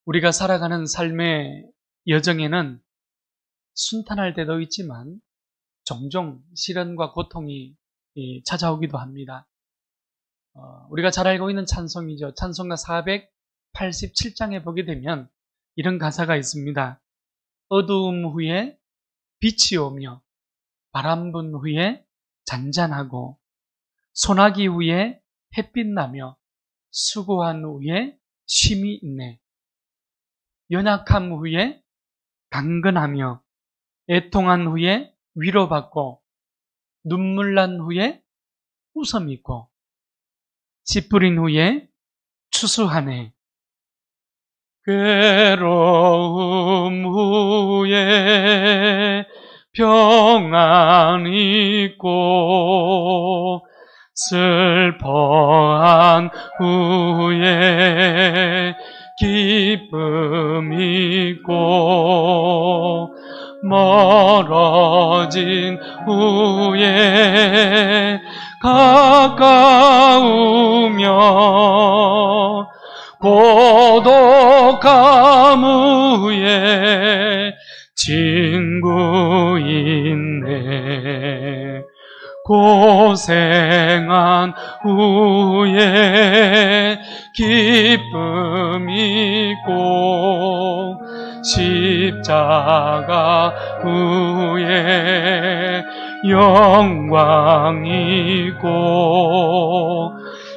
우리가 살아가는 삶의 여정에는 순탄할 때도 있지만 종종 시련과 고통이 찾아오기도 합니다. 우리가 잘 알고 있는 찬송이죠. 찬송가 487장에 보게 되면 이런 가사가 있습니다. 어두움 후에 빛이 오며 바람 분 후에 잔잔하고 소나기 후에 햇빛 나며 수고한 후에 쉼이 있네. 연약함 후에 강건하며 애통한 후에 위로받고 눈물 난 후에 웃음이 있고 씨 뿌린 후에 추수하네. 괴로움 후에 평안 있고 슬퍼한 후에 기쁨 있고 멀어진 후에 가까우며 고독함 후에 친구 있네. 고생한 후에 기쁨 있고 십자가 후에 영광 있고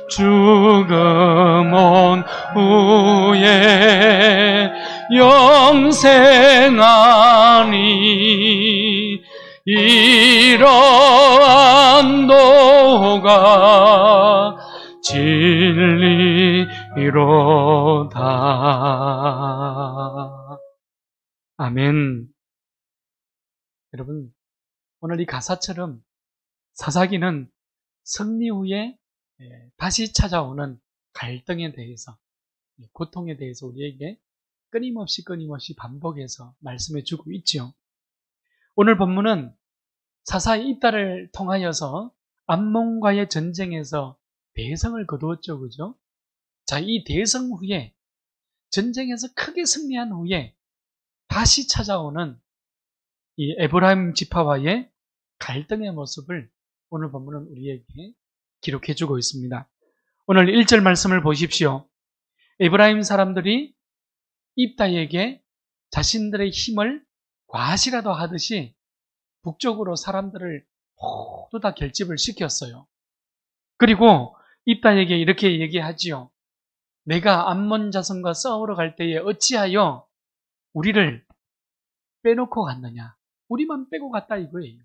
죽음 온 후에 영생하니 이러한 도가 진리로다. 아멘. 여러분, 오늘 이 가사처럼 사사기는 승리 후에 다시 찾아오는 갈등에 대해서, 고통에 대해서 우리에게 끊임없이 반복해서 말씀해 주고 있죠. 오늘 본문은 사사의 입다를 통하여서 암몬과의 전쟁에서 대성을 거두었죠. 그죠? 자, 이 대성 후에 전쟁에서 크게 승리한 후에 다시 찾아오는 이 에브라임 지파와의 갈등의 모습을 오늘 본문은 우리에게 기록해 주고 있습니다. 오늘 1절 말씀을 보십시오. 에브라임 사람들이 입다에게 자신들의 힘을 과시라도 하듯이 북쪽으로 사람들을 모두 다 결집을 시켰어요. 그리고 입다에게 이렇게 얘기하지요. 내가 암몬 자손과 싸우러 갈 때에 어찌하여 우리를 빼놓고 갔느냐. 우리만 빼고 갔다 이거예요.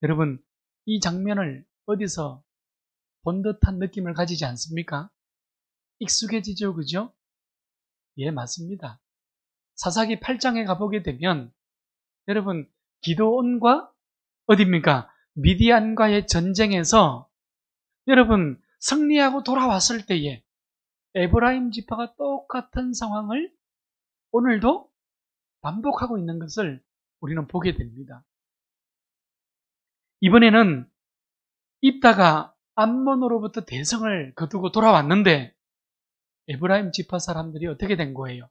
여러분, 이 장면을 어디서 본 듯한 느낌을 가지지 않습니까? 익숙해지죠, 그죠? 예, 맞습니다. 사사기 8장에 가보게 되면 여러분, 기드온과 어디입니까? 미디안과의 전쟁에서 여러분 승리하고 돌아왔을 때에 에브라임 지파가 똑같은 상황을 오늘도 반복하고 있는 것을 우리는 보게 됩니다. 이번에는 입다가 암몬으로부터 대성을 거두고 돌아왔는데 에브라임 지파 사람들이 어떻게 된 거예요?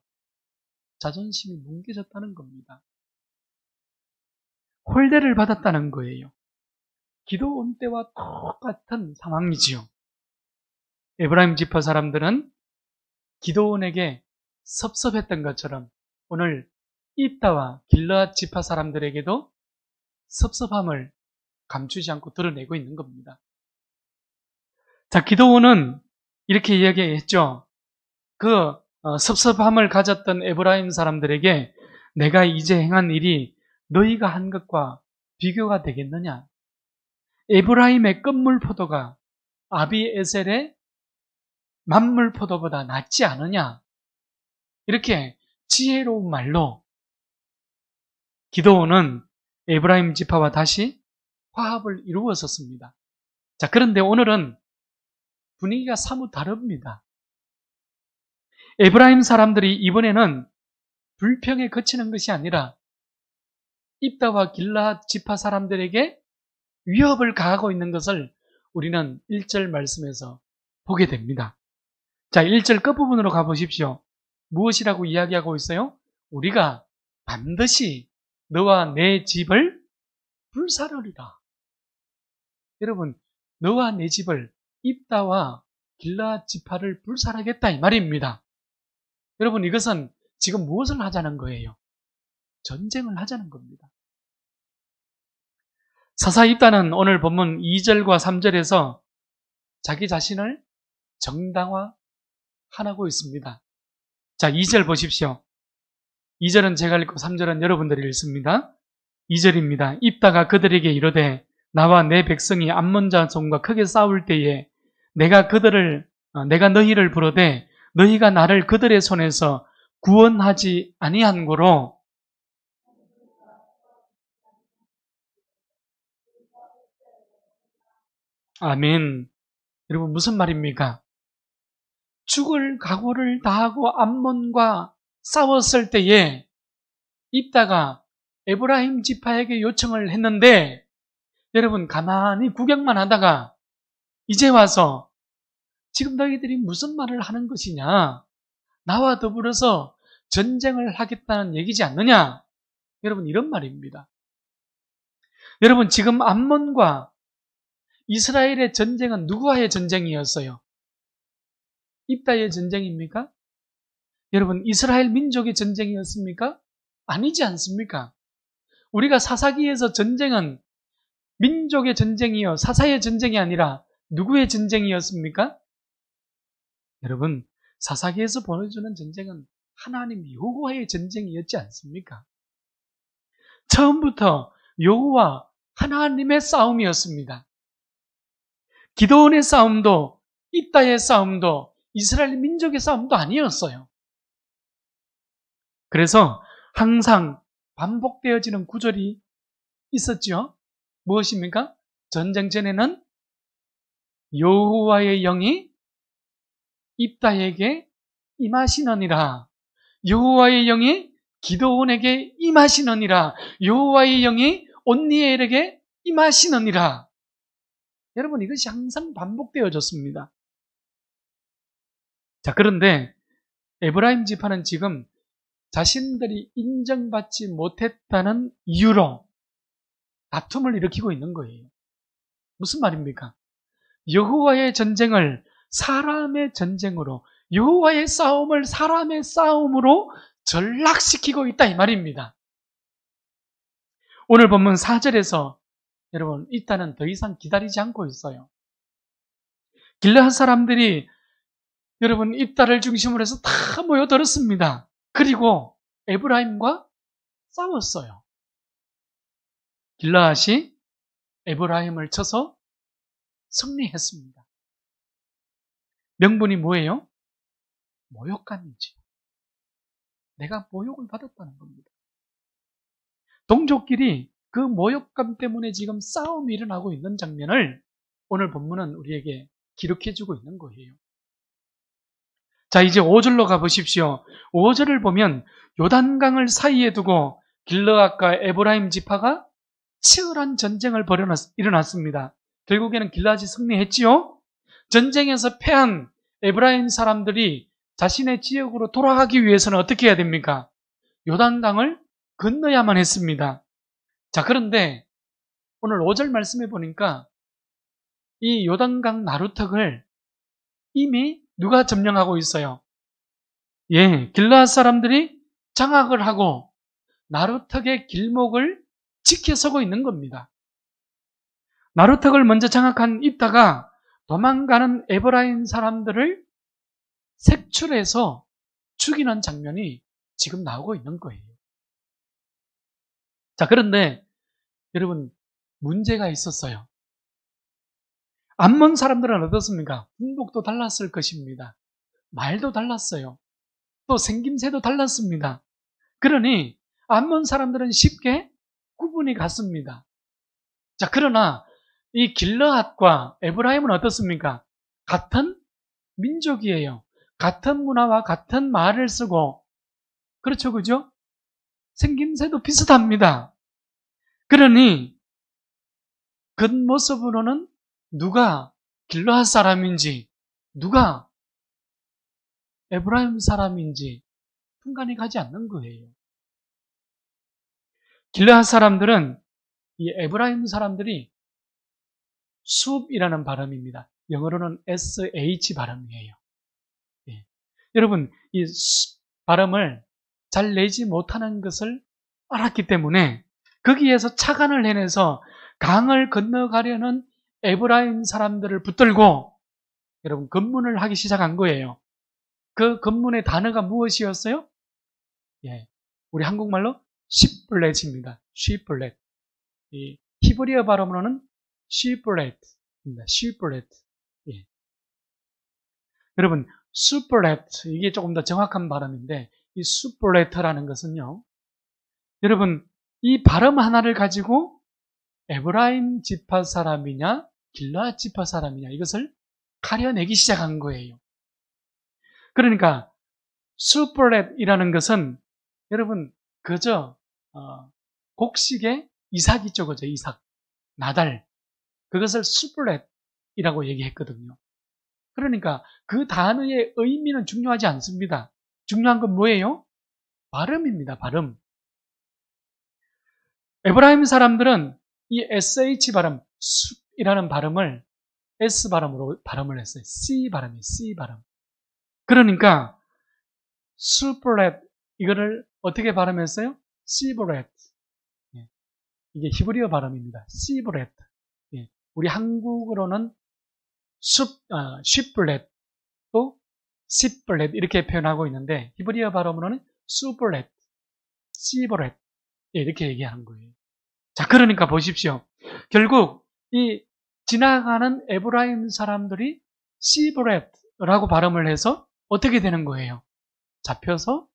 자존심이 뭉개졌다는 겁니다. 홀대를 받았다는 거예요. 기드온 때와 똑같은 상황이지요. 에브라임 지파 사람들은 기드온에게 섭섭했던 것처럼 오늘 입다와 길르앗 지파 사람들에게도 섭섭함을 감추지 않고 드러내고 있는 겁니다. 자, 기드온은 이렇게 이야기했죠. 그 섭섭함을 가졌던 에브라임 사람들에게 내가 이제 행한 일이 너희가 한 것과 비교가 되겠느냐? 에브라임의 끝물포도가 아비에셀의 만물포도보다 낫지 않으냐? 이렇게 지혜로운 말로 기드온은 에브라임 지파와 다시 화합을 이루었었습니다. 자, 그런데 오늘은 분위기가 사뭇 다릅니다. 에브라임 사람들이 이번에는 불평에 그치는 것이 아니라 입다와 길르앗 지파 사람들에게 위협을 가하고 있는 것을 우리는 1절 말씀에서 보게 됩니다. 자, 1절 끝부분으로 가보십시오. 무엇이라고 이야기하고 있어요? 우리가 반드시 너와 내 집을 불사르리라. 여러분, 너와 내 집을 입다와 길르앗 지파를 불살하겠다 이 말입니다. 여러분, 이것은 지금 무엇을 하자는 거예요? 전쟁을 하자는 겁니다. 사사 입다는 오늘 본문 2절과 3절에서 자기 자신을 정당화하고 있습니다. 자, 2절 보십시오. 2절은 제가 읽고 3절은 여러분들이 읽습니다. 2절입니다. 입다가 그들에게 이르되 나와 내 백성이 암몬 자손과 크게 싸울 때에 내가 너희를 부르되 너희가 나를 그들의 손에서 구원하지 아니한 고로 아멘. 여러분 무슨 말입니까? 죽을 각오를 다하고 암몬과 싸웠을 때에 입다가 에브라임 지파에게 요청을 했는데 여러분 가만히 구경만 하다가 이제 와서 지금 너희들이 무슨 말을 하는 것이냐? 나와 더불어서 전쟁을 하겠다는 얘기지 않느냐? 여러분 이런 말입니다. 여러분 지금 암몬과 이스라엘의 전쟁은 누구와의 전쟁이었어요? 입다의 전쟁입니까? 여러분 이스라엘 민족의 전쟁이었습니까? 아니지 않습니까? 우리가 사사기에서 전쟁은 민족의 전쟁이요 사사의 전쟁이 아니라 누구의 전쟁이었습니까? 여러분 사사기에서 보여주는 전쟁은 하나님 여호와의 전쟁이었지 않습니까? 처음부터 여호와 하나님의 싸움이었습니다. 기드온의 싸움도 입다의 싸움도 이스라엘 민족의 싸움도 아니었어요. 그래서 항상 반복되어지는 구절이 있었죠. 무엇입니까? 전쟁 전에는 여호와의 영이 입다에게 임하시느니라. 여호와의 영이 기드온에게 임하시느니라. 여호와의 영이 온니엘에게 임하시느니라. 여러분 이것이 항상 반복되어졌습니다. 자, 그런데 에브라임 지파는 지금 자신들이 인정받지 못했다는 이유로 다툼을 일으키고 있는 거예요. 무슨 말입니까? 여호와의 전쟁을 사람의 전쟁으로, 여호와의 싸움을 사람의 싸움으로 전락시키고 있다 이 말입니다. 오늘 본문 4절에서 여러분 입다는 더 이상 기다리지 않고 있어요. 길르앗 사람들이 여러분 입다를 중심으로 해서 다 모여들었습니다. 그리고 에브라임과 싸웠어요. 길르앗이 에브라임을 쳐서 승리했습니다. 명분이 뭐예요? 모욕감이지. 내가 모욕을 받았다는 겁니다. 동족끼리 그 모욕감 때문에 지금 싸움이 일어나고 있는 장면을 오늘 본문은 우리에게 기록해주고 있는 거예요. 자, 이제 5절로 가보십시오. 5절을 보면 요단강을 사이에 두고 길르앗과 에브라임 지파가 치열한 전쟁을 일어났습니다. 결국에는 길르앗이 승리했지요. 전쟁에서 패한 에브라임 사람들이 자신의 지역으로 돌아가기 위해서는 어떻게 해야 됩니까? 요단강을 건너야만 했습니다. 자, 그런데 오늘 5절 말씀해 보니까 이 요단강 나루턱을 이미 누가 점령하고 있어요? 예, 길르앗 사람들이 장악을 하고 나루턱의 길목을 지켜서고 있는 겁니다. 나루턱을 먼저 장악한 입다가 도망가는 에브라임 사람들을 색출해서 죽이는 장면이 지금 나오고 있는 거예요. 자, 그런데 여러분 문제가 있었어요. 암몬 사람들은 어떻습니까? 군복도 달랐을 것입니다. 말도 달랐어요. 또 생김새도 달랐습니다. 그러니 암몬 사람들은 쉽게 구분이 갔습니다. 자, 그러나 이 길르앗과 에브라임은 어떻습니까? 같은 민족이에요. 같은 문화와 같은 말을 쓰고 그렇죠, 그죠? 생김새도 비슷합니다. 그러니 겉모습으로는 누가 길르앗 사람인지 누가 에브라임 사람인지 분간해 가지 않는 거예요. 길르앗 사람들은 이 에브라임 사람들이 숲이라는 발음입니다. 영어로는 SH 발음이에요. 예. 여러분, 이 발음을 잘 내지 못하는 것을 알았기 때문에 거기에서 착안을 해내서 강을 건너가려는 에브라임 사람들을 붙들고 여러분 검문을 하기 시작한 거예요. 그 검문의 단어가 무엇이었어요? 예, 우리 한국말로 시플렛입니다. 시플렛. 이 히브리어 발음으로는 시플렛입니다. 시플렛. 예. 여러분 슈플렛 이게 조금 더 정확한 발음인데 이 슈플렛라는 것은요. 여러분 이 발음 하나를 가지고 에브라임 지파 사람이냐 길르앗 지파 사람이냐 이것을 가려내기 시작한 거예요. 그러니까 슈플렛이라는 것은 여러분 그저 곡식의 이삭이죠, 그죠? 이삭, 나달 그것을 슈플렛이라고 얘기했거든요. 그러니까 그 단어의 의미는 중요하지 않습니다. 중요한 건 뭐예요? 발음입니다. 발음. 에브라임 사람들은 이 SH 발음, 숲이라는 발음을 S 발음으로 발음을 했어요. C 발음이에요. C 발음. 그러니까 슈플렛 이거를 어떻게 발음했어요? 시브렛. 예. 이게 히브리어 발음입니다. 시브렛. 예. 우리 한국어로는 쉬플렛 또 시플렛 이렇게 표현하고 있는데 히브리어 발음으로는 슈플렛, 시브렛 이렇게 얘기하는 거예요. 자, 그러니까 보십시오. 결국 이 지나가는 에브라임 사람들이 시브렛이라고 발음을 해서 어떻게 되는 거예요? 잡혀서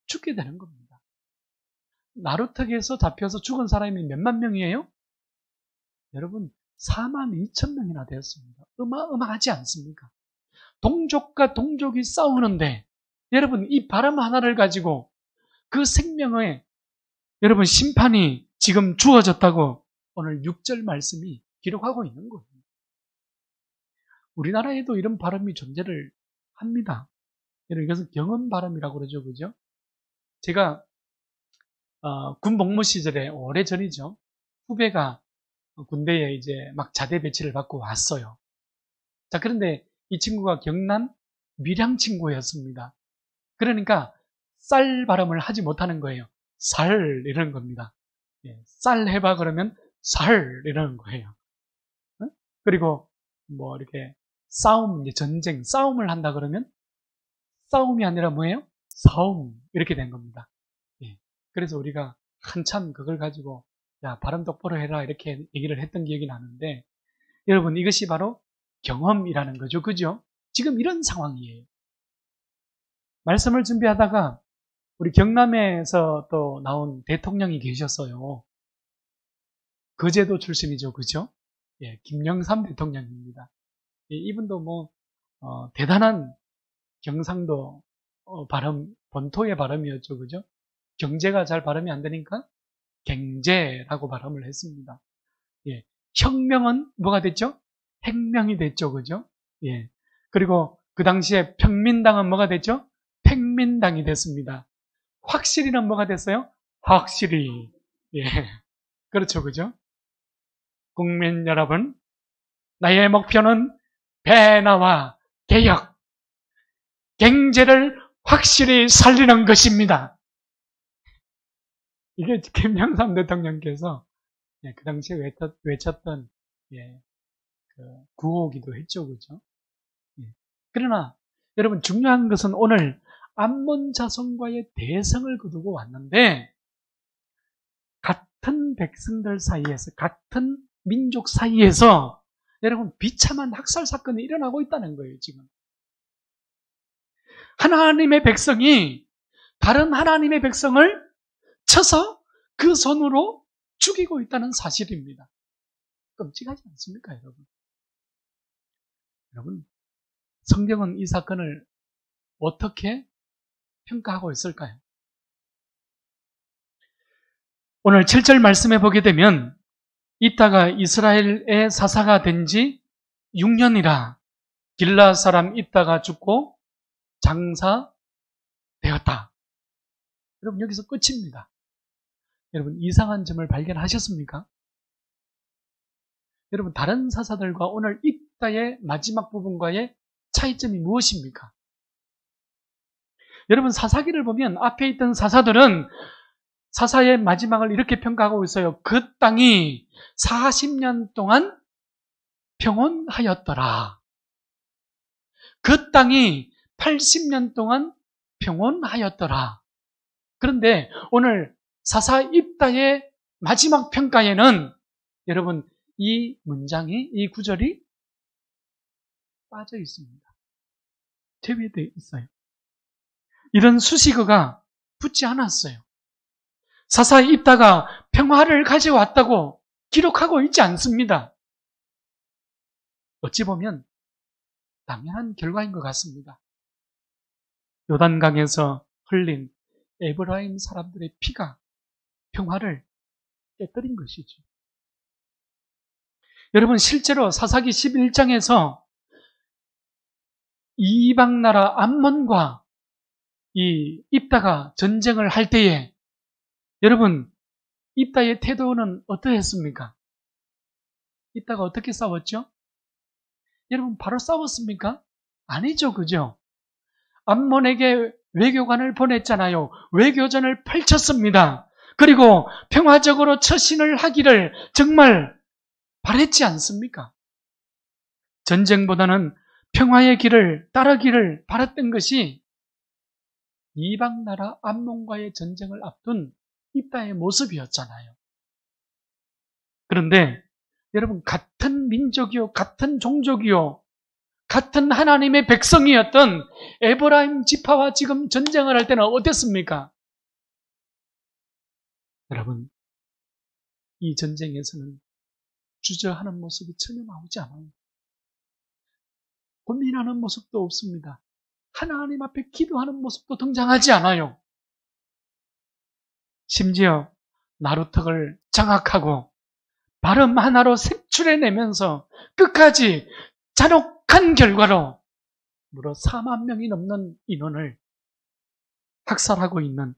죽게 되는 겁니다. 나루터기에서 잡혀서 죽은 사람이 몇만 명이에요? 여러분 4만 2천 명이나 되었습니다. 어마어마하지 않습니까? 동족과 동족이 싸우는데 여러분 이 발음 하나를 가지고 그 생명에 여러분 심판이 지금 주어졌다고 오늘 6절 말씀이 기록하고 있는 거예요. 우리나라에도 이런 발음이 존재를 합니다. 여러분 이것은 경험 발음이라고 그러죠, 그죠? 제가 군 복무 시절에 오래전이죠. 후배가 군대에 이제 막 자대 배치를 받고 왔어요. 자, 그런데 이 친구가 경남 밀양 친구였습니다. 그러니까 쌀 발음을 하지 못하는 거예요. 살 이러는 겁니다. 예, 쌀 해봐 그러면 살 이러는 거예요. 그리고 뭐 이렇게 싸움, 이제 전쟁, 싸움을 한다 그러면 싸움이 아니라 뭐예요? 싸움 이렇게 된 겁니다. 예, 그래서 우리가 한참 그걸 가지고 야 발음 똑바로 해라 이렇게 얘기를 했던 기억이 나는데 여러분 이것이 바로 경험이라는 거죠. 그죠? 지금 이런 상황이에요. 말씀을 준비하다가 우리 경남에서 또 나온 대통령이 계셨어요. 거제도 출신이죠. 그죠? 예, 김영삼 대통령입니다. 예, 이분도 뭐 대단한 경상도 발음, 본토의 발음이었죠. 그죠? 경제가 잘 발음이 안 되니까 갱제라고 발음을 했습니다. 예, 혁명은 뭐가 됐죠? 혁명이 됐죠. 그죠? 예. 그리고 그 당시에 평민당은 뭐가 됐죠? 팽민당이 됐습니다. 확실히는 뭐가 됐어요? 확실히. 예. 그렇죠. 그죠? 국민 여러분, 나의 목표는 변화와 개혁, 경제를 확실히 살리는 것입니다. 이게 김영삼 대통령께서 그 당시에 외쳤던 그 구호기도 했죠. 그죠? 그러나 여러분 중요한 것은 오늘 암몬 자손과의 대성을 거두고 왔는데 같은 백성들 사이에서 같은 민족 사이에서 여러분 비참한 학살 사건이 일어나고 있다는 거예요. 지금 하나님의 백성이 다른 하나님의 백성을 쳐서 그 손으로 죽이고 있다는 사실입니다. 끔찍하지 않습니까, 여러분? 여러분, 성경은 이 사건을 어떻게 평가하고 있을까요? 오늘 7절 말씀해 보게 되면 이따가 이스라엘의 사사가 된 지 6년이라 길르앗 사람 이따가 죽고 장사 되었다. 여러분, 여기서 끝입니다. 여러분, 이상한 점을 발견하셨습니까? 여러분, 다른 사사들과 오늘 입다의 마지막 부분과의 차이점이 무엇입니까? 여러분, 사사기를 보면 앞에 있던 사사들은 사사의 마지막을 이렇게 평가하고 있어요. 그 땅이 40년 동안 평온하였더라. 그 땅이 80년 동안 평온하였더라. 그런데 오늘 사사 입다의 마지막 평가에는 여러분, 이 문장이, 이 구절이 빠져 있습니다. 제외되어 있어요. 이런 수식어가 붙지 않았어요. 사사 입다가 평화를 가져왔다고 기록하고 있지 않습니다. 어찌 보면 당연한 결과인 것 같습니다. 요단강에서 흘린 에브라임 사람들의 피가 평화를 깨뜨린 것이죠. 여러분, 실제로 사사기 11장에서 이방 나라 암몬과 이 입다가 전쟁을 할 때에 여러분, 입다의 태도는 어떠했습니까? 입다가 어떻게 싸웠죠? 여러분, 바로 싸웠습니까? 아니죠, 그죠? 암몬에게 외교관을 보냈잖아요. 외교전을 펼쳤습니다. 그리고 평화적으로 처신을 하기를 정말 바랬지 않습니까? 전쟁보다는 평화의 길을 따르기를 바랐던 것이 이방 나라 암몬과의 전쟁을 앞둔 입다의 모습이었잖아요. 그런데 여러분, 같은 민족이요, 같은 종족이요, 같은 하나님의 백성이었던 에브라임 지파와 지금 전쟁을 할 때는 어땠습니까? 여러분, 이 전쟁에서는 주저하는 모습이 전혀 나오지 않아요. 고민하는 모습도 없습니다. 하나님 앞에 기도하는 모습도 등장하지 않아요. 심지어 나루턱을 장악하고 발음 하나로 색출해내면서 끝까지 잔혹한 결과로 무려 4만 명이 넘는 인원을 학살하고 있는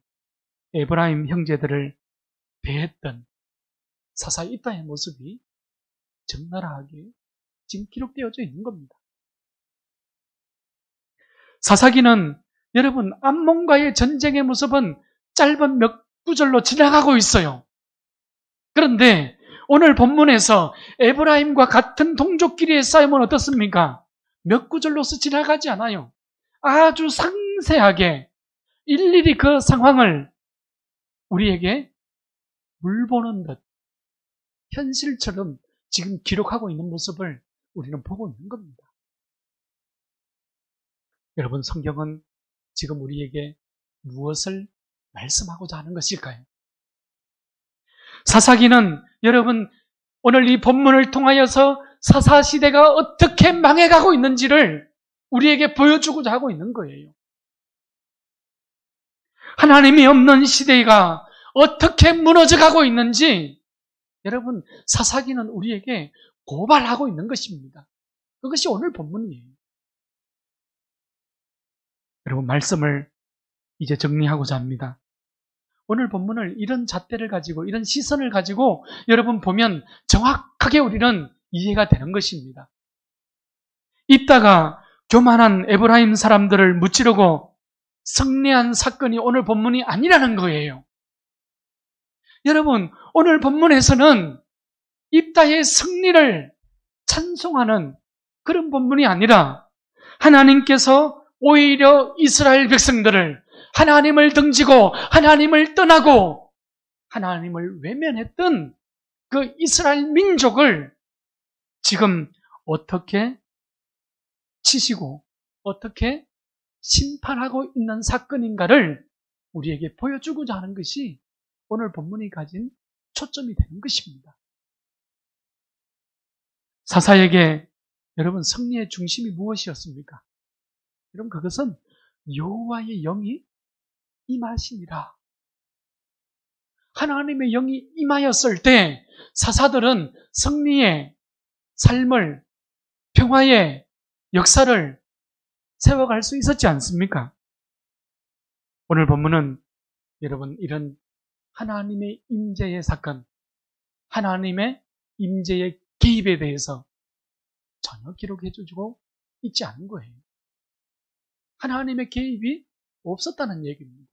에브라임 형제들을 대했던 사사 입다의 모습이 적나라하게 지금 기록되어져 있는 겁니다. 사사기는 여러분, 암몬과의 전쟁의 모습은 짧은 몇 구절로 지나가고 있어요. 그런데 오늘 본문에서 에브라임과 같은 동족끼리의 싸움은 어떻습니까? 몇 구절로서 지나가지 않아요. 아주 상세하게 일일이 그 상황을 우리에게 물보는 듯 현실처럼 지금 기록하고 있는 모습을 우리는 보고 있는 겁니다. 여러분, 성경은 지금 우리에게 무엇을 말씀하고자 하는 것일까요? 사사기는 여러분, 오늘 이 본문을 통하여서 사사시대가 어떻게 망해가고 있는지를 우리에게 보여주고자 하고 있는 거예요. 하나님이 없는 시대가 어떻게 무너져가고 있는지 여러분, 사사기는 우리에게 고발하고 있는 것입니다. 그것이 오늘 본문이에요. 여러분, 말씀을 이제 정리하고자 합니다. 오늘 본문을 이런 잣대를 가지고, 이런 시선을 가지고 여러분 보면 정확하게 우리는 이해가 되는 것입니다. 입다가 교만한 에브라임 사람들을 무찌르고 승리한 사건이 오늘 본문이 아니라는 거예요. 여러분, 오늘 본문에서는 입다의 승리를 찬송하는 그런 본문이 아니라 하나님께서 오히려 이스라엘 백성들을 하나님을 등지고 하나님을 떠나고 하나님을 외면했던 그 이스라엘 민족을 지금 어떻게 치시고 어떻게 심판하고 있는 사건인가를 우리에게 보여주고자 하는 것이 오늘 본문이 가진 초점이 되는 것입니다. 사사에게 여러분, 승리의 중심이 무엇이었습니까? 여러분, 그것은 여호와의 영이 임하시니라. 하나님의 영이 임하였을 때 사사들은 승리의 삶을, 평화의 역사를 세워갈 수 있었지 않습니까? 오늘 본문은 여러분 이런 하나님의 임재의 사건, 하나님의 임재의 개입에 대해서 전혀 기록해 주고 있지 않은 거예요. 하나님의 개입이 없었다는 얘기입니다.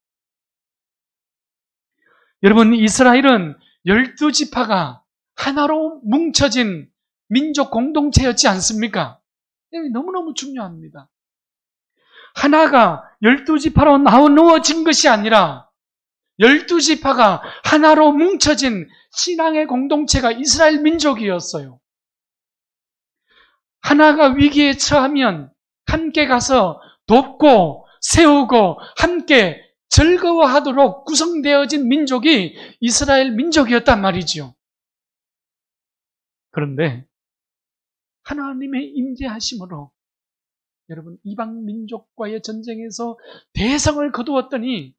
여러분, 이스라엘은 12지파가 하나로 뭉쳐진 민족 공동체였지 않습니까? 너무너무 중요합니다. 하나가 12지파로 나누어진 것이 아니라 12지파가 하나로 뭉쳐진 신앙의 공동체가 이스라엘 민족이었어요. 하나가 위기에 처하면 함께 가서 돕고 세우고 함께 즐거워하도록 구성되어진 민족이 이스라엘 민족이었단 말이죠. 그런데 하나님의 임재하심으로 여러분 이방 민족과의 전쟁에서 대성을 거두었더니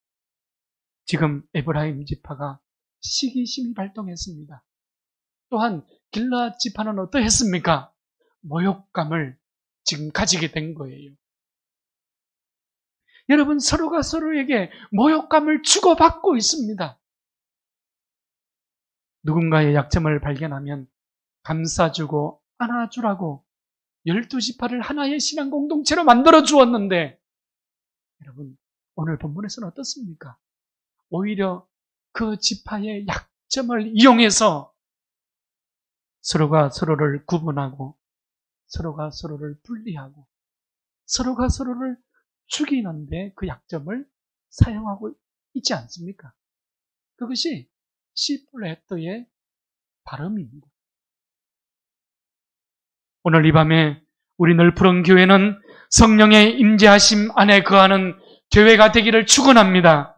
지금 에브라임 지파가 시기심이 발동했습니다. 또한 길르앗 지파는 어떠했습니까? 모욕감을 지금 가지게 된 거예요. 여러분 서로가 서로에게 모욕감을 주고받고 있습니다. 누군가의 약점을 발견하면 감싸주고 안아주라고 12지파를 하나의 신앙 공동체로 만들어 주었는데 여러분 오늘 본문에서는 어떻습니까? 오히려 그 지파의 약점을 이용해서 서로가 서로를 구분하고 서로가 서로를 분리하고 서로가 서로를 죽이는데 그 약점을 사용하고 있지 않습니까? 그것이 시플레터의 발음입니다. 오늘 이 밤에 우리 널푸른 교회는 성령의 임재하심 안에 거하는 교회가 되기를 축원합니다.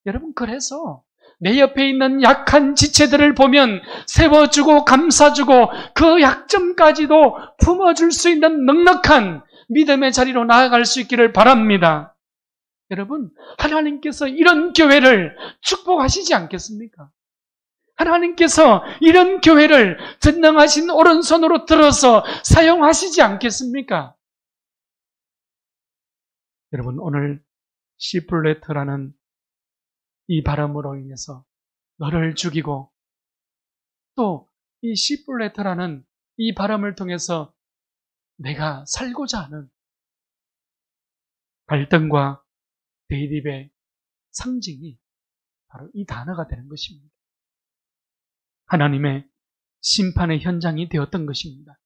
여러분 그래서 내 옆에 있는 약한 지체들을 보면 세워주고 감싸주고 그 약점까지도 품어줄 수 있는 넉넉한 믿음의 자리로 나아갈 수 있기를 바랍니다. 여러분 하나님께서 이런 교회를 축복하시지 않겠습니까? 하나님께서 이런 교회를 전능하신 오른손으로 들어서 사용하시지 않겠습니까? 여러분 오늘 시플레트라는 이 발음으로 인해서 너를 죽이고 또 이 시플레트라는 이 발음을 통해서 내가 살고자 하는 갈등과 대립의 상징이 바로 이 단어가 되는 것입니다. 하나님의 심판의 현장이 되었던 것입니다.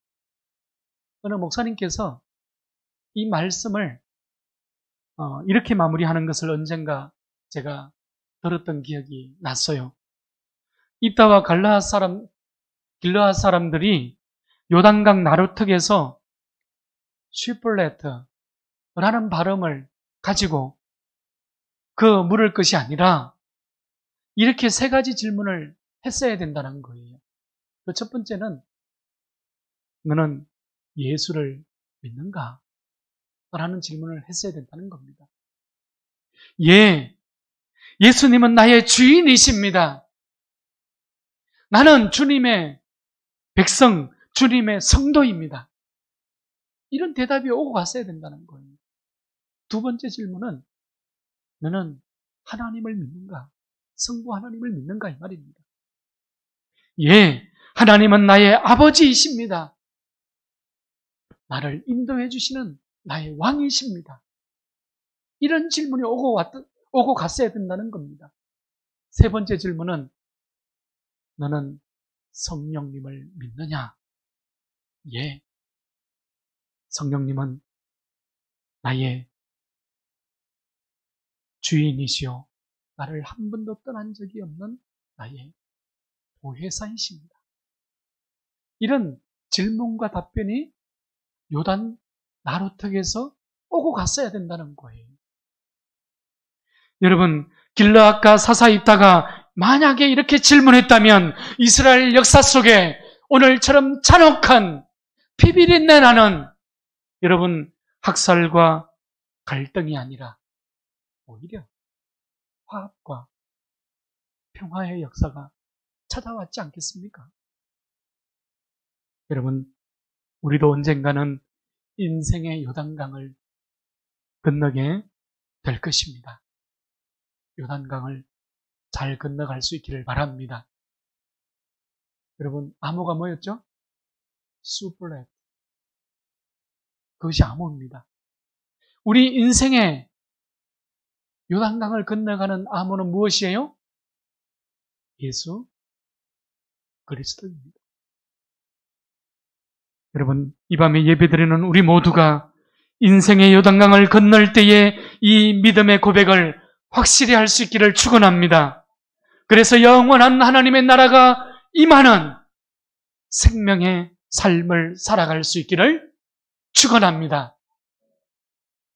어느 목사님께서 이 말씀을 이렇게 마무리하는 것을 언젠가 제가 들었던 기억이 났어요. 입다와 길르앗 사람들이 요단강 나루턱에서 쉬플레트라는 발음을 가지고 그 물을 것이 아니라 이렇게 세 가지 질문을 했어야 된다는 거예요. 그 첫 번째는 너는 예수를 믿는가? 라는 질문을 했어야 된다는 겁니다. 예, 예수님은 나의 주인이십니다. 나는 주님의 백성, 주님의 성도입니다. 이런 대답이 오고 갔어야 된다는 거예요. 두 번째 질문은 너는 하나님을 믿는가? 성부 하나님을 믿는가? 이 말입니다. 예, 하나님은 나의 아버지이십니다. 나를 인도해 주시는 나의 왕이십니다. 이런 질문이 오고 갔어야 된다는 겁니다. 세 번째 질문은 너는 성령님을 믿느냐? 예, 성령님은 나의 주인이시오. 나를 한 번도 떠난 적이 없는 나의 보혜사이십니다. 이런 질문과 답변이 요단 나루턱에서 오고 갔어야 된다는 거예요. 여러분, 길르앗과 사사에 있다가 만약에 이렇게 질문했다면 이스라엘 역사 속에 오늘처럼 잔혹한 피비린내 나는 여러분 학살과 갈등이 아니라 오히려 화합과 평화의 역사가 찾아왔지 않겠습니까? 여러분, 우리도 언젠가는 인생의 요단강을 건너게 될 것입니다. 요단강을 잘 건너갈 수 있기를 바랍니다. 여러분, 암호가 뭐였죠? 수플렛. 그것이 암호입니다. 우리 인생의 요단강을 건너가는 암호는 무엇이에요? 예수 그리스도입니다. 여러분, 이 밤에 예배드리는 우리 모두가 인생의 요단강을 건널 때에 이 믿음의 고백을 확실히 할 수 있기를 축원합니다. 그래서 영원한 하나님의 나라가 임하는 생명의 삶을 살아갈 수 있기를 축원합니다.